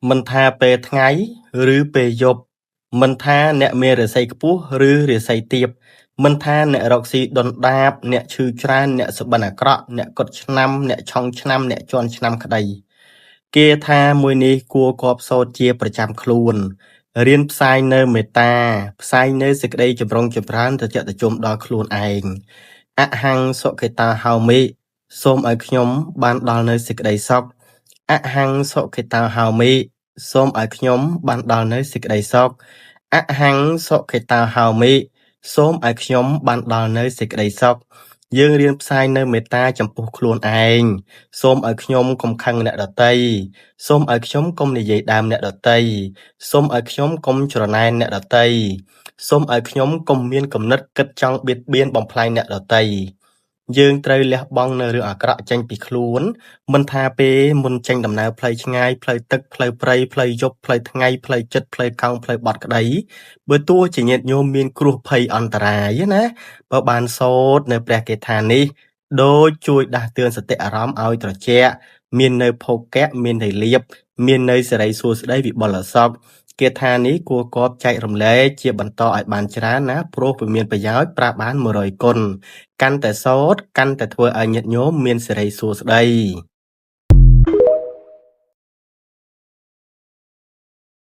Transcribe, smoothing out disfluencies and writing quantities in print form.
មិនថាពេលថ្ងៃឬពេលយប់មិនថាអ្នកមានរាសីខ្ពស់ឬរាសីទាបមិនថាអ្នករកស៊ីដុនដាបអ្នកឈឺច្រើនអ្នកសុបិនអាក្រក់អ្នកកត់ឆ្នាំអ្នកឆុងឆ្នាំអ្នកជន់ឆ្នាំក្តីគេថាមួយនេះគួរគប់សូត្រជាប្រចាំខ្លួនរៀនផ្សាយនៅមេត្តាផ្សាយនៅសេចក្តីចម្រុងចម្រើនត្រជាក់ត្រជុំដល់ខ្លួនឯងអហង្សុខេតាហៅមេសូមឲ្យខ្ញុំបានដល់នៅសេចក្តីសុខអហង្សុខេតាហៅមេសូមឲ្យខ្ញុំបានដល់នៅសេចក្តីសុខអហង្សុខេតាហៅមេសូមឲ្យខ្ញុំបានដល់នៅសេចក្តីសុខយើងរៀនផ្សាយនៅមេត្តាចំពោះខ្លួនឯងសូមឲ្យខ្ញុំកុំខឹងអ្នកដទៃសូមឲ្យខ្ញុំកុំនិយាយដើមអ្នកដទៃសូមឲ្យខ្ញុំកុំច្រណែនអ្នកដទៃសូមឲ្យខ្ញុំកុំមានគំនិតគិតចង់បៀតបៀនបំផ្លាញអ្នកដទៃយើងត្រូវលះបង់នៅរឿងអាក្រក់ចេញពីខ្លួនមិនថាពេលមុនចេញដំណើរផ្លូវឆ្ងាយផ្លូវទឹកផ្លូវព្រៃផ្លូវយប់ផ្លូវថ្ងៃផ្លូវចិត្តផ្លូវកង់ផ្លូវបត់ក្តីបើទោះជាញាតិញោមមានគ្រោះភ័យអន្តរាយណាបើបានសូត្រនៅព្រះកេថានេះដូចជួយដាស់តឿនសតិអារម្មណ៍ឲ្យត្រជាក់មាននៅភោគៈមាននៅលាភមាននៅសេរីសួស្តីវិបុលសុខគាថានេះគួរគបចែករំលែកជាបន្តឲ្យបានច្រើនណាព្រោះវាមានប្រយោជន៍ប្រាប់បាន100គុណកាន់តែសូត្រកាន់តែធ្វើឲ្យញាតិញោមមានសេរីសួស្តី